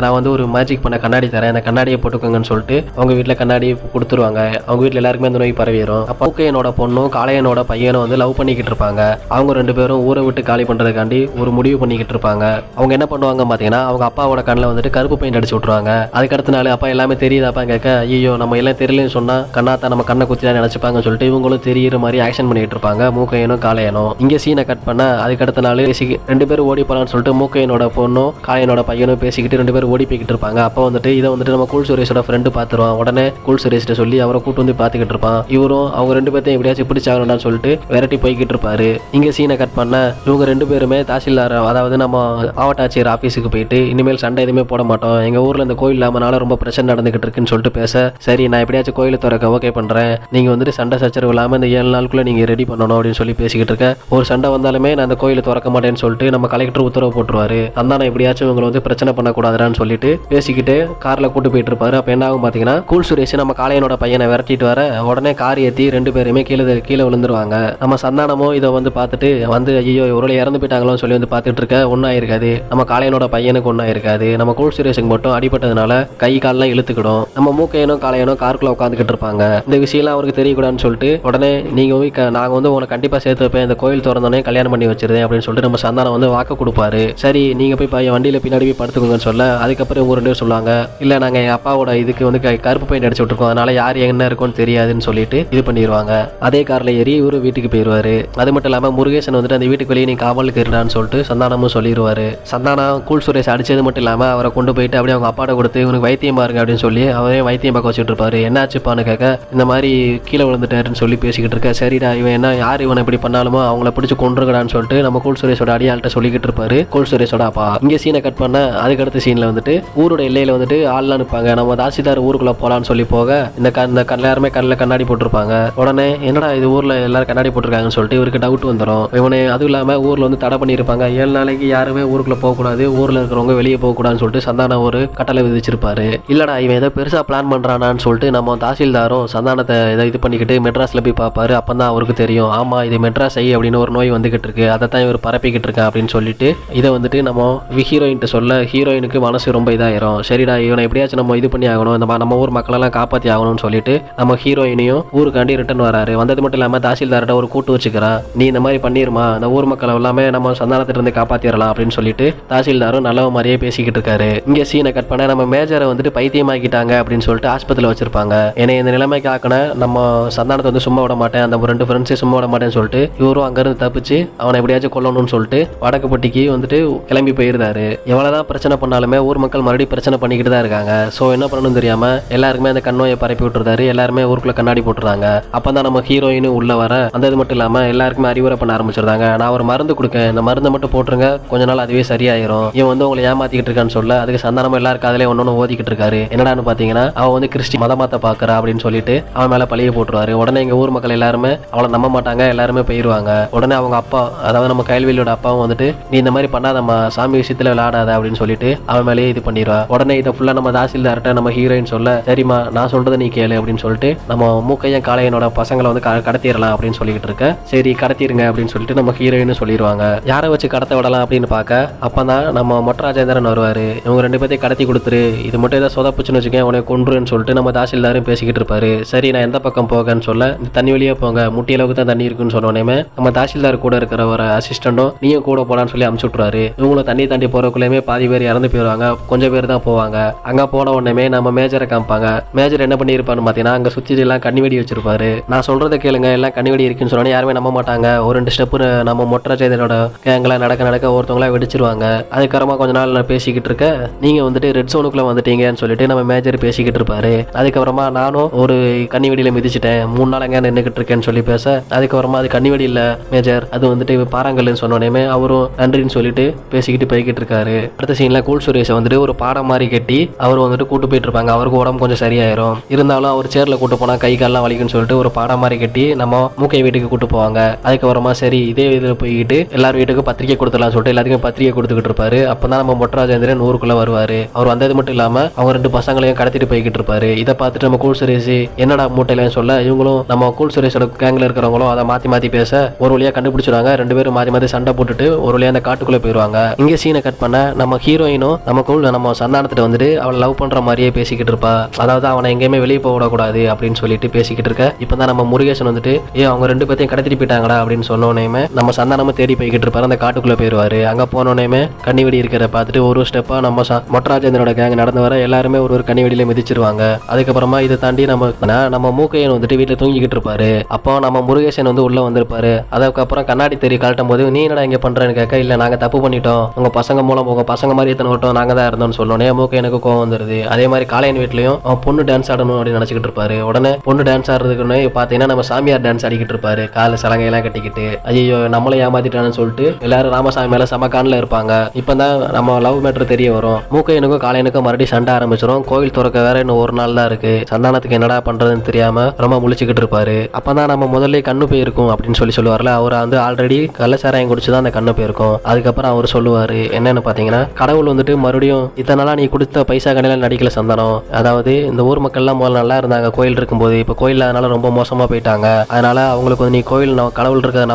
நான் வந்து ஒரு மேஜிக் பண்ண கண்ணாடி தரேன், அந்த கண்ணாடியை போட்டுக்கோங்கன்னு சொல்லிட்டு அவங்க வீட்டுல கண்ணாடி கொடுத்துருவாங்க. அவங்க வீட்டுல எல்லாருக்குமே அந்த நோய் பரவிடும். அப்ப மூக்கையனோட பொண்ணும் காளையனோட பையனும் வந்து லவ் பண்ணிக்கிட்டு இருப்பாங்க. அவங்க 2 பேரும் ஊரை விட்டு காலி பண்றதுக்காண்டி ஒரு முடிவு பண்ணிக்கிட்டு இருப்பாங்க. அவங்க என்ன பண்ணுவாங்க பாத்தீங்கன்னா, அவங்க அப்பாவோட கண்ணில் வந்துட்டு கருப்பு பெயிண்ட் அடிச்சு விட்டுருவாங்க. அதுக்கடுத்த நாள் அப்பா எல்லாமே தெரியுதாப்பா கேட்க, ஐயோ நம்ம எல்லாம் தெரியலன்னு சொன்னா கண்ணாத்தா நம்ம கண்ணை குத்தியா நினைச்சுப்பாங்கன்னு சொல்லிட்டு இவங்களும் தெரியுற மாதிரி ஆக்ஷன் பண்ணிட்டு இருப்பாங்க மூக்கையனும் காளையனும். இங்க சீனை கட் பண்ண அதுக்கடுத்த நாள் 2 பேரும் ஓடி போலான்னு சொல்லிட்டு மூக்கையனோட பொண்ணும் காளையனோட பையனும் பேசிக்கிட்டு 2 பேரும் ஓடி போய்கிட்டு இருப்பாங்க. அப்போ வந்துட்டு இதை வந்துட்டு நம்ம கூல் சுரேஷோட ஃப்ரெண்டு பாத்துருவான். உடனே கூல் சுரேஷ்ட சொல்லி அவரை கூட்டு வந்து பாத்துக்கிட்டு இருப்பான். இவரும் அவங்க 2 பேர்த்தையும் எப்படியாச்சும் பிடிச்சாகணும்னு சொல்லிட்டு விரட்டி போய்கிட்டு இருப்பாரு. இங்க சீனை கட் பண்ண இவங்க 2 பேருமே தாசில்தார், அதாவது நம்ம மாவட்ட ஆட்சியர் ஆபீஸுக்கு போயிட்டு இனிமேல் சண்டை எதுவுமே போட மாட்டோம், எங்க ஊர்ல இந்த கோயில் இல்லாமனால ரொம்ப பிரச்சனை நடந்துகிட்டு இருக்குன்னு சொல்லிட்டு பேச, சரி நான் எப்படியாச்சும் கோயிலை திறக்க ஓகே பண்றேன், நீங்க வந்துட்டு சண்டை சச்சரவு இல்லாம இந்த 7 நாளுக்குள்ள நீங்க ரெடி பண்ணணும் அப்படின்னு சொல்லி பேசிக்கிட்டு இருக்க. ஒரு சண்டை வந்தாலுமே நான் அந்த கோயிலை திறக்க மாட்டேன்னு சொல்லிட்டு நம்ம கலெக்டர் உத்தரவு போட்டுருவாரு. அந்தான எப்படியாச்சும் இவங்களை வந்து பிரச்சனை பண்ணக்கூடாதுன்னு சொல்லிட்டு பேசிக்கிட்டு கார்ல கூட்டு போயிட்டு இருப்பாரு. அப்ப என்ன ஆகும் பாத்தீங்கன்னா, கூல் சுரேஷ் நம்ம காளையனோட பையனை விரட்டிட்டு வர உடனே கார் ஏத்தி 2 பேருமே கீழே விழுந்துருவாங்க. நம்ம சந்தானமும் இதை வந்து பார்த்துட்டு வந்து ஐயோ ஒரு இறந்து போயிட்டாங்களோன்னு சொல்லி வந்து பார்த்துட்டு இருக்க. ஒன்னும் ஆயிருக்காது, நம்ம காளையனோட பையனுக்கு ஒன்னும் ஆயிருக்காது. நம்ம கூல் சுரேஷுக்கு மட்டும் அடிபட்டதுனால கை கால்லாம் இழுத்துக்கிடும். நம்ம மூக்கையனும் காளையனும் காருக்குள்ள உட்காந்துக்கிட்டு இருப்பாங்க. இந்த விஷயம்லாம் அவருக்கு தெரியக்கூடாதுன்னு சொல்லிட்டு உடனே நீங்க நாங்க வந்து உங்களை கண்டிப்பா சேர்த்து வைப்பேன், இந்த கோயில் திறந்தோடனே கல்யாணம் பண்ணி வச்சிருந்தேன் அப்படின்னு சொல்லிட்டு நம்ம சந்தானம் வந்து வாக்கு கொடுப்பாரு. சரி நீங்க போய் வண்டியில பின்னாடி போய் படுத்துக்கோங்கன்னு சொல்ல, அதுக்கப்புறம் இவங்க 2 பேரும் சொல்லுவாங்க, இல்ல நாங்க எங்க அப்பாவோட இதுக்கு வந்து கருப்பு பெயிண்ட் அடிச்சு விட்டுருக்கோம், அதனால யார் என்ன இருக்கும்னு தெரியாதுன்னு சொல்லிட்டு இது பண்ணிடுவாங்க. அதே கார்ல ஏறி இவரு வீட்டுக்கு போயிருவாரு. அது மட்டும் இல்லாம முருகேசன் வந்துட்டு அந்த வீட்டுக்கு வெளியே நீ காவலுக்கு இருடான்னு சொல்லிட்டு சந்தானமும் சொல்லிடுவாரு. சந்தானம் கூல் சுரேஷ் அடிச்சது மட்டும் இல்லாம அவரை கொண்டு போயிட்டு அப்படியே அவங்க அப்பாட்ட கொடுத்து இவனுக்கு வைத்தியம் பாருங்க அப்படின்னு சொல்லி அவரே வைத்தியம் பார்க்க வச்சுட்டு இருப்பாரு. என்னாச்சுப்பான்னு கேட்க இந்த மாதிரி கீழே விழுந்துட்டாருன்னு சொல்லி பேசிக்கிட்டு இருக்க. சரிடா இவன் என்ன யார் இவனை இப்படி பண்ணாலுமோ அவங்கள பிடிச்சி கொண்டுருக்கடான்னு சொல்லிட்டு நம்ம கூல் சுரேஷோட அடியாள்கிட்ட சொல்லிக்கிட்டு இருப்பாரு கூல் சுரேஷோட அப்பா. இங்கே சீனை கட் பண்ண அதுக்கடுத்த சீனில் வந்துட்டு ஊரோட எல்லையில் வந்துட்டு ஆள்லாம் நிற்பாங்க. நம்ம தாசில்தார் ஊருக்குள்ளே போகலான்னு சொல்லி போக இந்த எல்லாருமே கண்ணில் கண்ணாடி போட்டிருப்பாங்க. உடனே என்னடா இது ஊரில் எல்லாரும் கண்ணாடி போட்டிருக்காங்கன்னு சொல்லிட்டு இவருக்கு டவுட் வந்துடும். இவனு அதுவும் இல்லாமல் ஊரில் வந்து தடை பண்ணியிருப்பாங்க. 7 நாளைக்கு யாருமே ஊருக்குள்ளே போகக்கூடாது, ஊரில் இருக்கிறவங்க வெளியே போகக்கூடாதுன்னு சொல்லிட்டு சந்தானம் ஒரு கட்டளை விதிச்சிருப்பாரு. இல்லடா இவன் ஏதோ பெருசாக பிளான் பண்ணுறானான்னு சொல்லிட்டு நம்ம தாசில்தாரும் சந்தானத்தை இதை இது பண்ணிக்கிட்டு மெட்ராஸில் போய் பார்ப்பாரு. அப்போ தான் அவருக்கு தெரியும், ஆமாம் இது மெட்ராஸ் ஐ அப்படின்னு ஒரு நோய் வந்துகிட்டு இருக்கு, அதை தான் இவர் பரப்பிக்கிட்டு இருக்கேன் அப்படின்னு சொல்லிட்டு இதை வந்துட்டு நம்ம ஹீரோயின்ட்டு சொல்ல ஹீரோயினுக்கு மனசு ரொம்ப இதாயிரும். சரிடா இவனை எப்படியாச்சும் நம்ம இது பண்ணி ஆகணும், நம்ம ஊர் மக்களெல்லாம் காப்பாற்றி ஆகணும்னு சொல்லிட்டு நம்ம ஹீரோயினையும் ஊருக்காண்டி ரிட்டர்ன் வராரு. வந்தது மட்டும் இல்லாமல் தாசில்தார்கிட்ட ஒரு கூட்டு வச்சுக்கிறான். நீ இந்த மாதிரி பண்ணிருமா, இந்த ஊர் மக்களை எல்லாமே நம்ம சந்தானத்திட்ட இருந்து காப்பாற்றிடலாம் அப்படின்னு சொல்லிட்டு தாசில்தாரும் நல்ல மாதிரியே பேசிக்கிட்டு இருக்காரு. இங்கே சீனை கட் பண்ண நம்ம மேஜரை வந்துட்டு பைத்தியமாக்கிட்டாங்க அப்படின்னு சொல்லிட்டு ஆஸ்பத்திரியில் வச்சிருப்பாங்க. ஏன்னா இந்த நிலைமைக்கு ஆக்கின நம்ம சந்தானத்தை வந்து சும்மா விட மாட்டேன், அந்த 2 ஃப்ரெண்ட்ஸே சும்மா விட மாட்டேன்னு சொல்லிட்டு இவரும் அங்கேருந்து தப்பிச்சு அவனை எப்படியாச்சும் கொல்லணும்னு சொல்லிட்டு வடக்குப்பட்டிக்கு வந்துட்டு கிளம்பி போயிருந்தாரு. எவ்வளோதான் பிரச்சனை பண்ணாலுமே ஊர் மக்கள் மறுபடியும் பிரச்சனை பண்ணிக்கிட்டு தான் இருக்காங்க. ஸோ என்ன பண்ணணும்னு தெரியாம எல்லாருக்குமே அந்த கண்ணோயை பரப்பி விட்டுருந்தாரு. எல்லாருமே ஊருக்குள்ள கண்ணாடி போட்டுறாங்க. அப்போ தான் நம்ம ஹீரோயினும் உள்ள வர அந்த இது மட்டும் இல்லாமல் எல்லாருக்குமே அறிவுரை பண்ண ஆரம்பிச்சிருந்தாங்க. நான் ஒரு மருந்து கொடுக்கேன், இந்த மருந்தை மட்டும் போட்டுருங்க, கொஞ்ச நாள் அதுவே சரியாயிரும். இவன் வந்து உங்களை ஏமாத்திக்கிட்டு இருக்கான்னு சொல்ல அதுக்கு சந்தானமும் எல்லாருக்கும் அதிலே ஒன்று ஓதிக்கிட்டு இருக்காரு. என்னடான்னு பார்த்தீங்கன்னா அவன் வந்து கிறிஸ்டி மதமாத்த பார்க்குறா அப்படின்னு சொல்லிட்டு அவன் மேலே பழிய போட்டுருவாரு. உடனே எங்கள் ஊர் மக்கள் எல்லாருமே அவளை நம்ப மாட்டாங்க, எல்லாருமே போயிடுவாங்க. உடனே அவங்க அப்பா அதாவது நம்ம கைல்வேலியோட அப்பாவும் வந்துட்டு நீ இந்த மாதிரி பண்ணாதம்மா, சாமி விஷயத்தில் விளையாடாத அப்படின்னு சொல்லிட்டு அவன் மேலேயே இது பண்ணிடுவா. உடனே இதை ஃபுல்லாக நம்ம தாசில்தார்கிட்ட நம்ம ஹீரோயின் சொல்ல சரிம்மா நான் சொல்றதை நீ கேளு அப்படின்னு சொல்லிட்டு நம்ம மூக்கையன் காளையனோட பசங்களை வந்து கடத்திடலாம் அப்படின்னு சொல்லிக்கிட்டு இருக்க. சரி கடத்திடுங்க அப்படின்னு சொல்லிட்டு நம்ம ஹீரோயின்னு சொல்லிடுவாங்க. யாரை வச்சு கடத்த விடலாம் அப்படின்னு பார்க்க அப்பதான் நம்ம மொட்டராஜேந்திரன் வருவாரு. இவங்க 2 பேர்த்தையும் கடத்தி கொடுத்துரு, இது மட்டும் ஏதாவது சொதப்புச்சுன்னு வச்சுக்கேன் உனக்கு கொன்றுன்னு சொல்லிட்டு நம்ம தாசில்தாரும் பேசிக்கிட்டு இருப்பாரு. சரி நான் எந்த பக்கம் போகன்னு சொல்ல இந்த தண்ணி வழியே போங்க, முட்டி அளவுக்கு தான் தண்ணி இருக்குன்னு சொன்னோன்னே நம்ம தாசில்தார் கூட இருக்கிற ஒரு அசிஸ்டண்டும் நீயும் கூட போலான்னு சொல்லி அமுச்சு விட்டுறாரு. இவங்களும் தண்ணி தாண்டி போறதுக்குள்ளேயுமே பாதி பேர் இறந்து போயிடுவாங்க, கொஞ்சம் பேர் தான் போவாங்க. அங்க போன உடனே நம்ம மேஜரை காமிப்பாங்க. மேஜர் என்ன பண்ணியிருப்பான்னு பார்த்தீங்கன்னா அங்கே சுற்றி எல்லாம் கண்ணிவெடி வச்சிருப்பாரு. நான் சொல்றதை கேளுங்க, எல்லாம் கண்ணிவெடி இருக்குன்னு சொன்னோன்னே யாருமே நம்ப மாட்டாங்க. ஒரு 2 ஸ்டெப்பு நம்ம மொட்டராஜேந்திரோட கேங்கெல்லாம் நடக்க ஒருத்தவங்களா வெடிச்சிருவாங்க. அதுக்கப்புறமா கொஞ்ச நாள் பேசிக்கிட்டு இருக்க நீங்க வந்துட்டு ரெட் சோனுக்குள்ள வந்துட்டீங்கன்னு சொல்லிட்டு நம்ம மேஜர் பேசிக்கிட்டு இருப்பாரு. அதுக்கப்புறமா நானும் ஒரு கண்ணிவெடியில மிதிச்சிட்டேன், 3 நாள் எங்க நின்றுகிட்டு இருக்கேன்னு சொல்லி பேச அதுக்கப்புறமா அது கண்ணிவெடி இல்ல மேஜர், அது வந்துட்டு பாறாங்கல்னு சொன்னோன்னே அவரும் நன்றின்னு சொல்லிட்டு பேசிக்கிட்டு போய்கிட்டு இருக்காரு. அடுத்த சீன்ல கூல் சுரேஷை வந்துட்டு ஒரு பாடம் மாதிரி கட்டி அவர் வந்துட்டு கூட்டு போயிட்டு இருப்பாங்க. அவருக்கு உடம்பு கொஞ்சம் சரியாயிரும். இருந்தாலும் அவர் சேர்ல கூட்டு போனா கை கால்லாம் வலிக்குன்னு சொல்லிட்டு ஒரு பாடம் மாதிரி கட்டி நம்ம மூக்கை வீட்டுக்கு கூட்டு போவாங்க. அதுக்கப்புறமா சரி இதே இதில் போய்கிட்டு எல்லாரும் வீட்டுக்கு பத்திரிக்கை கொடுத்துலாம் சொல்லிட்டு எல்லாத்துக்கும் பத்திரிக்கை கொடுத்துக்கிட்டு இருப்பாரு. அப்பதான் நம்ம மொட்டராஜேந்திரன் ஊருக்குள்ள வருவாரு. அவர் வந்தது மட்டும் இல்லாம அவங்க 2 பசங்களையும் கடத்திட்டு போய்கிட்டு இருப்பாரு. இதை பார்த்துட்டு நம்ம கூல் சுரேஷ் என்னடா மூட்டையில சொல்ல இவங்களும் நம்ம கூல் சுரேஷோட கேங்ல இருக்கிறவங்களும் அதை மாத்தி பேச ஒரு வழியா கண்டுபிடிச்சிருவாங்க. 2 பேரும் மாத்தி சண்டை போட்டுட்டு ஒரு வழியா அந்த காட்டுக்குள்ள போயிருவாங்க. இங்க சீனை கட் பண்ண நம்ம ஹீரோயினும் நம்ம சந்தானத்திட்ட வந்துட்டு அவளை லவ் பண்ற மாதிரியே பேசிக்கிட்டு இருப்பா. அதாவது அவனை எங்கேயுமே வெளியே போக விடக்கூடாது அப்படின்னு சொல்லிட்டு பேசிக்கிட்டு இருக்க. இப்பதான் நம்ம முருகேசன் வந்துட்டு அவங்க 2 பேர்த்தையும் கடத்திட்டு போயிட்டாங்கடா அப்படின்னு சொன்னோன்னே நம்ம சந்தானமும் தேடி போய்கிட்டு இருப்பாரு. அந்த காட்டுக்குள்ள போயிருவாரு. அங்க போனோன்னே கண்ணிவெடி இருக்கிறத பார்த்துட்டு ஒரு ஸ்டெப்பா நம்ம மொட்டராஜேந்திரோட கேங் நடந்து வர எல்லாருமே ஒரு கண்ணிவெடியில மிதிச்சிருவாங்க. அதுக்கப்புறமா இதை தாண்டி நம்ம மூக்கையன் வந்துட்டு வீட்டுல தூங்கிக்கிட்டு இருப்பாரு. அப்போ நம்ம முருகேசன் வந்து உள்ள வந்திருப்பாரு. அதுக்கப்புறம் கண்ணாடி தெரிய கழட்டும் போது நீ என்னடா இங்க பண்றேன்னு கேட்க இல்ல நாங்க தப்பு பண்ணிட்டோம், உங்க பசங்க மூலம் உங்க பசங்க மாதிரி எத்தனை விட்டோம் நாங்க தான் இருந்தோம்னு சொன்னோன்னே மூக்கையனுக்கு கோவம் வந்துருது. அதே மாதிரி காளையன் வீட்லயும் அவன் பொண்ணு டான்ஸ் ஆடணும் அப்படின்னு நினைச்சிட்டு இருப்பாரு. உடனே பொண்ணு டான்ஸ் ஆடுறதுக்குன்னு பாத்தீங்கன்னா நம்ம சாமியார் டான்ஸ் ஆடிக்கிட்டு இருப்பாரு, கால சலங்கையெல்லாம் கட்டிக்கிட்டு. ஐயோ நம்மளை ஏமாத்திட்டான்னு சொல்லிட்டு எல்லாரும் ராமசாமி மேல சமக்கான்ல இருப்பாங்க. இப்பதான் நம்ம லவ் மேட்டர் தெரிய வரும். மூக்கையனுக்கும் காளையனுக்கும் மறுபடியும் சண்டை ஆரம்பிச்சிடும். கோயில் திறக்க வேற இன்னும் ஒரு நாள் தான் இருக்கு. சந்தானத்துக்கு என்னடா பண்றதுன்னு தெரியாம ரொம்ப முழிச்சுக்கிட்டு இருப்பாரு. அப்பதான் நம்ம முதல்ல கண்ணு போயிருக்கும் அப்படின்னு சொல்லுவார்ல, அவர் வந்து ஆல்ரெடி கள்ளச்சாராயம் குடிச்சுதான் அந்த கண்ணு போயிருக்கும். அதுக்கப்புறம் அவர் சொல்லுவாரு என்னன்னு பாத்தீங்கன்னா கடவுள் வந்துட்டு மறுபடியும் இத்தனை நாளா நீ கொடுத்த பைசா கண்ணில நடிக்கல சந்தானம், அதாவது இந்த ஊர் மக்கள் எல்லாம் முதல்ல நல்லா இருந்தாங்க கோயில் இருக்கும்போது, இப்ப கோயில் அதனால ரொம்ப மோசமா போயிட்டாங்க. அதனால அவங்களுக்கு வந்து நீ கோயில் கடவுள் இருக்கிறத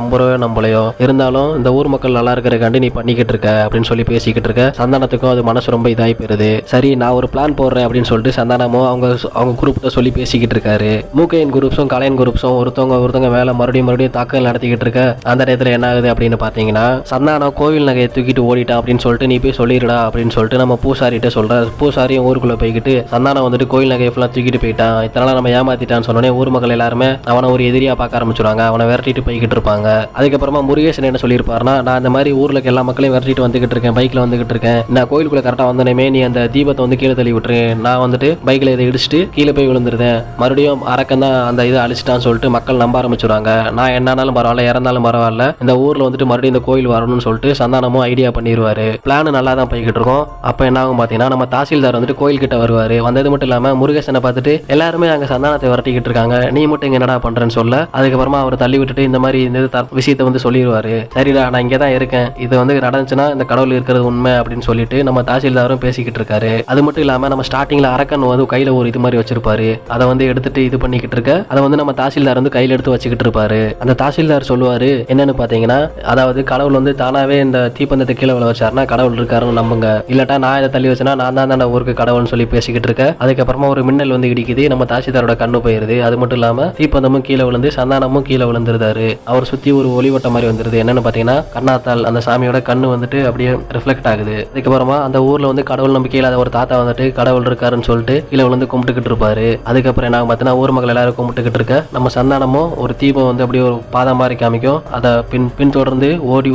நம்பலையோ இருந்தாலும் இந்த ஊர் மக்கள் நல்லா இருக்கிறக்காண்டி நீ பண்ணிக்கிட்டு இருக்க அப்படின்னு சொல்லி பேசிக்கிட்டு இருக்க. சந்தானத்துக்கும் அது மனசு ரொம்ப இதாகி போயிருது. சரி நான் ஒரு பிளான் போடுறேன் அப்படின்னு சொல்லிட்டு சந்தானமும் அவங்க குரூப்ல சொல்லி பேசிக்கிட்டு இருக்காரு. மூக்கையன் குரூப்ஸும் காளையன் குரூப்ஸும் ஒருத்தவங்க மேல மறுபடியும் தாக்கல் நடத்திக்கிட்டு இருக்க. அந்த நேரத்துல என்ன ஆகுது அப்படின்னு பாத்தீங்கன்னா சந்தானம் கோவில் நகையை தூக்கிட்டு ஓடிட்டான் அப்படின்னு சொல்லிட்டு நீ போய் சொல்லிடுடா அப்படின்னு சொல்லிட்டு நம்ம பூசாரிட்ட சொல்ற. பூசாரியும் ஊருக்குள்ள போய்கிட்டு சந்தானம் வந்துட்டு கோயில் நகையை ஃபுல்லா தூக்கிட்டு போயிட்டான், இதனால நம்ம ஏமாத்திட்டான்னு சொன்னோடனே ஊர் மக்கள் எல்லாருமே அவனை ஒரு எதிரியா பார்க்க ஆரம்பிச்சுடுவாங்க. அவனை விரட்டிட்டு போய்கிட்டு இருப்பாங்க. அதுக்கப்புறமா முருகேசன் என்ன சொல்லியிருப்பாருன்னா நான் இந்த மாதிரி ஊர்ல எல்லா மக்களையும் விரட்டிட்டு வந்துகிட்டு இருக்கேன், பைக்ல வந்துகிட்டு இருக்கேன், நான் கோயிலுக்குள்ள கரெக்டா வந்தனே நீ அந்த தீபத்தை வந்து கீழே கீழே தள்ளி விட்டுறேன், நான் வந்துட்டு பைக்கில் இதை இடிச்சுட்டு கீழே போய் விழுந்துருந்தேன், மறுபடியும் அரக்கன் தான் அந்த இதை அழிச்சிட்டான்னு சொல்லிட்டு மக்கள் நம்ப ஆரம்பிச்சுறாங்க. நான் என்னாலும் பரவாயில்ல, இறந்தாலும் பரவாயில்ல, இந்த ஊர்ல வந்துட்டு மறுபடியும் இந்த கோயில் வரணும்னு சொல்லிட்டு சந்தானமும் ஐடியா பண்ணிடுவாரு. பிளான் நல்லா தான் போய்கிட்டு இருக்கோம். அப்ப என்ன ஆகும் பாத்தீங்கன்னா, நம்ம தாசில்தார் வந்துட்டு கோயில் கிட்ட வருவாரு. வந்தது மட்டும் இல்லாம முருகேசனை பார்த்துட்டு எல்லாருமே அங்க சந்தானத்தை விரட்டிக்கிட்டு இருக்காங்க, நீ மட்டும் இங்க என்னடா பண்றேன்னு சொல்ல, அதுக்கப்புறமா அவர் தள்ளி விட்டுட்டு இந்த மாதிரி இந்த விஷயத்தை வந்து சொல்லிடுவாரு. சரிடா, நான் இங்கே தான் இருக்கேன், இது வந்து நடந்துச்சுன்னா இந்த கடவுள் இருக்கிறது உண்மை அப்படின்னு சொல்லிட்டு நம்ம தாசில்தாரும் பேசிக்கிட்டு இருக்காரு. அது மட்டும் இல்லாம நம்ம ஸ்டார்டிங்ல அரக்கன் வந்து கையில ஒரு இது மாதிரி வச்சிருப்பாரு, அதை வந்து எடுத்துட்டு இது பண்ணிக்கிட்டு இருக்க, அதை வந்து நம்ம தாசில்தார் வந்து கையில எடுத்து வச்சுக்கிட்டு இருப்பாரு. அந்த தாசில்தார் சொல்லுவாரு என்னன்னு பாத்தீங்கன்னா, அதாவது கடவுள் வந்து தானாவே இந்த தீப்பந்தத்தை கீழே விழ வச்சாருன்னா கடவுள் இருக்காருன்னு நம்புங்க, இல்லாட்டா நான் இதை தள்ளி வச்சேன்னா நான் தான் ஊருக்கு கடவுள்னு சொல்லி பேசிக்கிட்டு இருக்க. அதுக்கப்புறமா ஒரு மின்னல் வந்து இடிக்குது, நம்ம தாசில்தாரோட கண்ணு போயிருது. அது மட்டும் இல்லாம தீப்பந்தமும் கீழே விழுந்து சந்தானமும் கீழே விழுந்துருந்தாரு. அவர் சுத்தி ஒரு ஒளிவட்ட மாதிரி வந்துருது. என்னன்னு பாத்தீங்கன்னா, கண்ணாத்தால் அந்த சாமியோட கண்ணு வந்துட்டு அப்படியே ரிஃப்ளெக்ட் ஆகுது. அதுக்கப்புறமா அந்த ஊர்ல வந்து கடவுள் நம்பிக்கை இல்லாத ஒரு தாத்தா வந்துட்டு கடவுள் இருக்காருன்னு சொல்லிட்டு கீழே விழுந்து கும்பிட்டுக்கிட்டு இருப்பாரு. அதுக்கப்புறம் என்ன பார்த்தீங்கன்னா, ஊர் மக்கள் எல்லாரும் கும்பிட்டுக்கிட்டு இருக்க, நம்ம சந்தானமும் ஒரு தீபம் வந்து அப்படியே ஒரு பாதம் மாதிரி காமிக்கும், அதை பின்தொடர்ந்து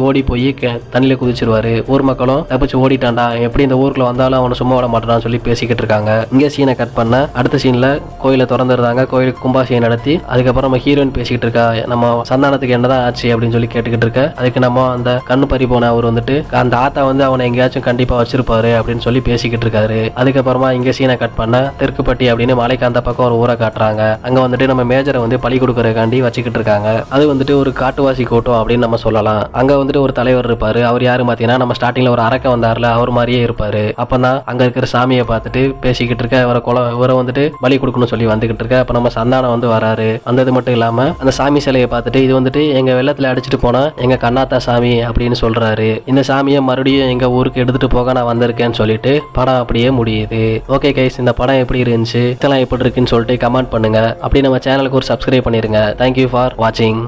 ஓடி போய் தண்ணியில குதிச்சிருவாரு. ஊர் மக்களும் தப்பிச்சு ஓடிட்டான்டா, எப்படி இந்த ஊருக்குள்ள வந்தாலும் அவனை சும்மா விட மாட்டான்னு சொல்லி பேசிக்கிட்டு இருக்காங்க. இங்க சீனை கட் பண்ண அடுத்த சீன்ல கோயிலை திறந்துருந்தாங்க. கோயிலுக்கு கும்பாசியை நடத்தி அதுக்கப்புறம் நம்ம ஹீரோயின் பேசிக்கிட்டு இருக்கா, நம்ம சந்தானத்துக்கு என்னதான் ஆச்சு அப்படின்னு சொல்லி கேட்டுக்கிட்டு இருக்க. அதுக்கு நம்ம அந்த கண்ணு பறி போன அவர் வந்துட்டு அந்த ஆத்தா வந்து அவனை எங்கேயாச்சும் கண்டிப்பா வச்சிருப்பாரு அப்படின்னு சொல்லி பேசிக்கிட்டு இருக்காரு. அதுக்கப்புறமா இங்க சீனை கட் பண்ண தெற்குப்பட்டி அப்படின்னு மலைக்கு அந்த பக்கம் ஒரு ஊரை காட்டுறாங்க. அங்க வந்துட்டு நம்ம மேஜரை வந்து பலி கொடுக்கறதுக்காண்டி வச்சுக்கிட்டு இருக்காங்க. அது வந்துட்டு ஒரு காட்டுவாசி கூட்டம் அப்படின்னு நம்ம சொல்லலாம். அங்க வந்துட்டு ஒரு தலைவர் இருப்பாரு. அவர் யாரு பாத்தீங்கன்னா, நம்ம ஸ்டார்டிங்ல ஒரு அரக்கன் வந்தார்ல, அவர் மாதிரியே இருப்பாரு. அப்பதான் அங்க இருக்கிற சாமியை பார்த்துட்டு பேசிக்கிட்டு இருக்க, இவரை வந்துட்டு பலி கொடுக்கணும்னு சொல்லி வந்துகிட்டு இருக்க. அப்ப நம்ம சந்தானம் வந்து வராரு. வந்தது மட்டும் இல்லாம அந்த சாமி சிலையை பார்த்துட்டு, இது வந்துட்டு எங்க வெள்ளத்துல அடிச்சுட்டு போனா எங்க கண்ணாத்தா சாமி அப்படின்னு சொல்றாரு. இந்த சாமியை மறுபடியும் எங்க ஊருக்கு எடுத்துட்டு போக நான் வந்திருக்கேன்னு சொல்லிட்டு படம் அப்படியே முடியுது. ஓகே கைஸ், இந்த படம் எப்படி இருந்துச்சு, இதெல்லாம் எப்படி இருக்குன்னு சொல்லிட்டு கமெண்ட் பண்ணுங்க. அப்படி நம்ம சேனலுக்கு ஒரு சப்ஸ்கிரைப் பண்ணிருங்க. தேங்க்யூ ஃபார் வாட்சிங்.